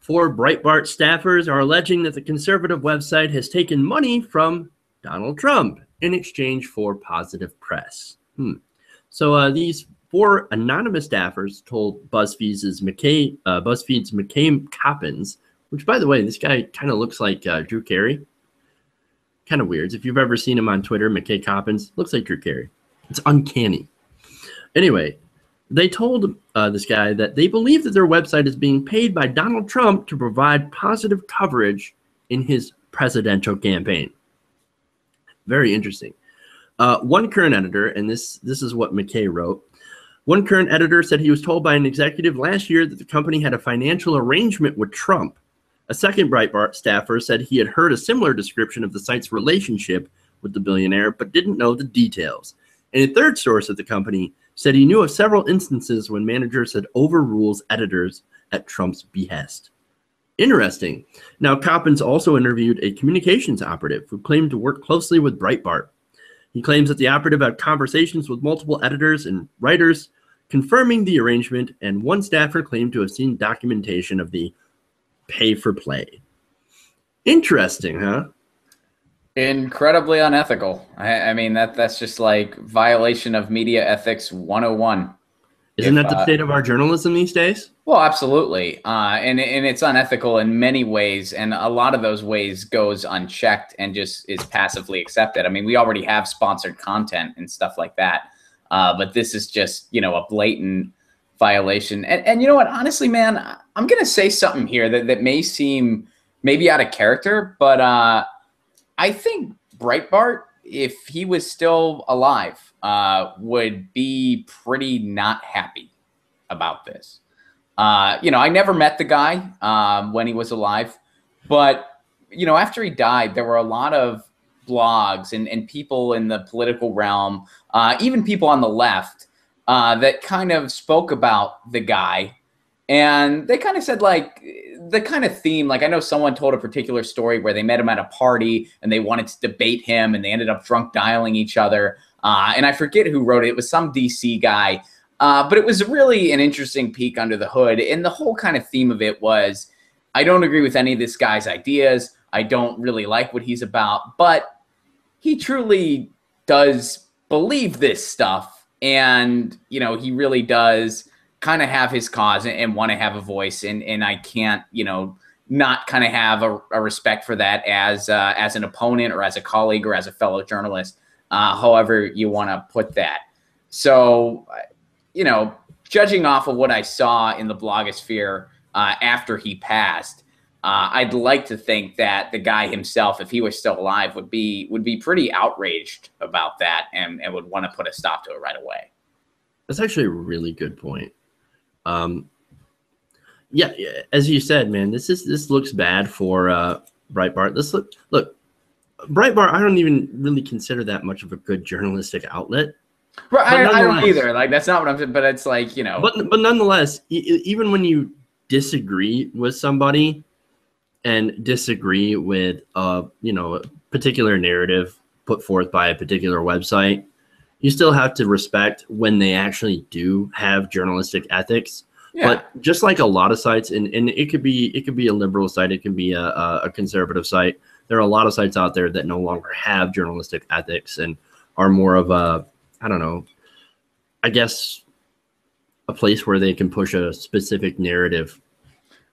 Four Breitbart staffers are alleging that the conservative website has taken money from Donald Trump in exchange for positive press. So these four anonymous staffers told BuzzFeed's McKay Coppins, which, by the way, this guy kind of looks like Drew Carey. Kind of weird. If you've ever seen him on Twitter, McKay Coppins looks like Drew Carey. It's uncanny. Anyway, they told this guy that they believe that their website is being paid by Donald Trump to provide positive coverage in his presidential campaign. Very interesting. One current editor, and this is what McKay wrote, one current editor said he was told by an executive last year that the company had a financial arrangement with Trump. A second Breitbart staffer said he had heard a similar description of the site's relationship with the billionaire, but didn't know the details. And a third source at the company said he knew of several instances when managers had overruled editors at Trump's behest. Interesting. Now, Coppins also interviewed a communications operative who claimed to work closely with Breitbart. He claims that the operative had conversations with multiple editors and writers, confirming the arrangement, and one staffer claimed to have seen documentation of the pay-for-play. Interesting, huh? Incredibly unethical. I mean, that's just like violation of media ethics 101. Isn't that the state of our journalism these days? Well, absolutely. And it's unethical in many ways. And a lot of those ways goes unchecked and just is passively accepted. I mean, we already have sponsored content and stuff like that. But this is just, a blatant violation. And you know what? Honestly, man, I'm going to say something here that may seem maybe out of character, but I think Breitbart, if he was still alive, would be pretty not happy about this. I never met the guy when he was alive, but, after he died, there were a lot of blogs and people in the political realm, even people on the left, that kind of spoke about the guy. And they kind of said, like, the kind of theme, like I know someone told a particular story where they met him at a party and they wanted to debate him and they ended up drunk dialing each other. And I forget who wrote it. It was some DC guy. But it was really an interesting peek under the hood. And the whole kind of theme of it was, I don't agree with any of this guy's ideas. I don't really like what he's about. But he truly does believe this stuff. And, he really does kind of have his cause and want to have a voice, and I can't, not kind of have a respect for that as an opponent or as a colleague or as a fellow journalist, however you want to put that. So, judging off of what I saw in the blogosphere after he passed, I'd like to think that the guy himself, if he was still alive, would be pretty outraged about that and would want to put a stop to it right away. That's actually a really good point. Yeah, as you said, man, this looks bad for Breitbart. Look, Breitbart, I don't even really consider that much of a good journalistic outlet. Right, I don't either. Like, that's not what I'm saying, but it's like, But nonetheless, even when you disagree with somebody and disagree with a particular narrative put forth by a particular website, you still have to respect when they actually do have journalistic ethics. Yeah. But just like a lot of sites, and it could be a liberal site, it can be a conservative site. There are a lot of sites out there that no longer have journalistic ethics and are more of a, I don't know, I guess a place where they can push a specific narrative.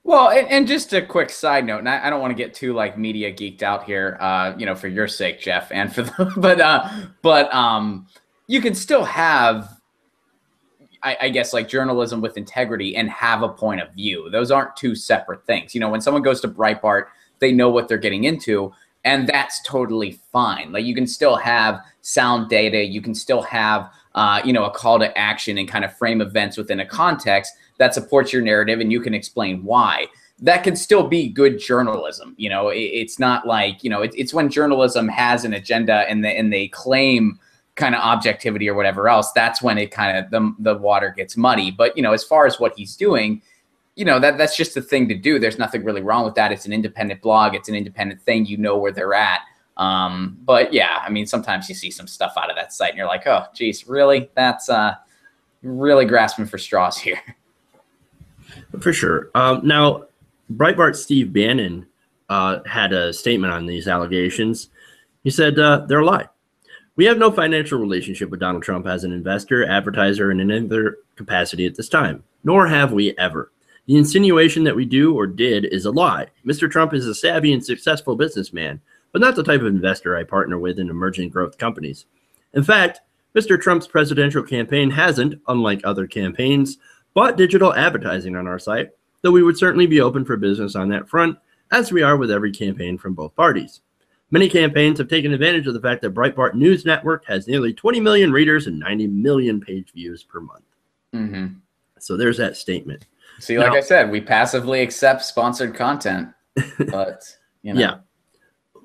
Well, and just a quick side note, and I don't want to get too like media geeked out here, for your sake, Jeff, and for the, but you can still have, I guess, like journalism with integrity and have a point of view. Those aren't two separate things. When someone goes to Breitbart, they know what they're getting into, and that's totally fine. Like, you can still have sound data. You can still have, a call to action and kind of frame events within a context that supports your narrative, and you can explain why. That can still be good journalism. It's not like, it's when journalism has an agenda and they claim kind of objectivity or whatever else, that's when it kind of, the water gets muddy. But, as far as what he's doing, that's just the thing to do. There's nothing really wrong with that. It's an independent blog. It's an independent thing. Where they're at. But yeah, I mean, sometimes you see some stuff out of that site and you're like, oh, geez, really? That's really grasping for straws here. For sure. Now, Breitbart Steve Bannon had a statement on these allegations. He said they're a lie. We have no financial relationship with Donald Trump as an investor, advertiser, and in any other capacity at this time, nor have we ever. The insinuation that we do or did is a lie. Mr. Trump is a savvy and successful businessman, but not the type of investor I partner with in emerging growth companies. In fact, Mr. Trump's presidential campaign hasn't, unlike other campaigns, bought digital advertising on our site, though we would certainly be open for business on that front, as we are with every campaign from both parties. Many campaigns have taken advantage of the fact that Breitbart News Network has nearly 20 million readers and 90 million page views per month. Mm-hmm. So there's that statement. See, like I said, we passively accept sponsored content, but Yeah.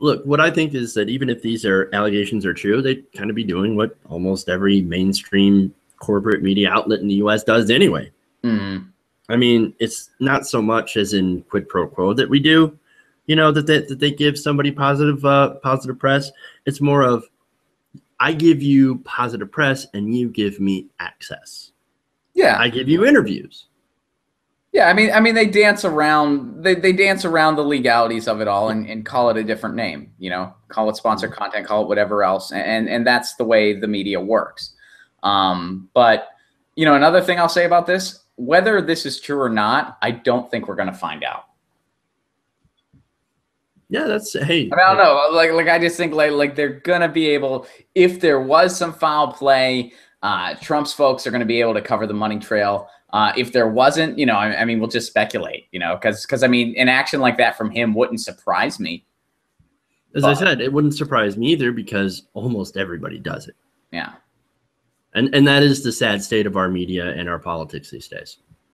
Look, what I think is that even if these allegations are true, they'd kind of be doing what almost every mainstream corporate media outlet in the U.S. does anyway. Mm-hmm. I mean, it's not so much as in quid pro quo that we do, that they give somebody positive press. It's more of, I give you positive press and you give me access. Yeah. I give you interviews. Yeah, I mean, they dance around. They dance around the legalities of it all and call it a different name. Call it sponsored content, call it whatever else, and that's the way the media works. But another thing I'll say about this, whether this is true or not, I don't think we're going to find out. Yeah, that's hey. I don't know. Like I just think like they're gonna be able. If there was some foul play, Trump's folks are going to be able to cover the money trail. If there wasn't, I mean, we'll just speculate, because I mean, an action like that from him wouldn't surprise me. As I said, it wouldn't surprise me either because almost everybody does it. Yeah. And that is the sad state of our media and our politics these days.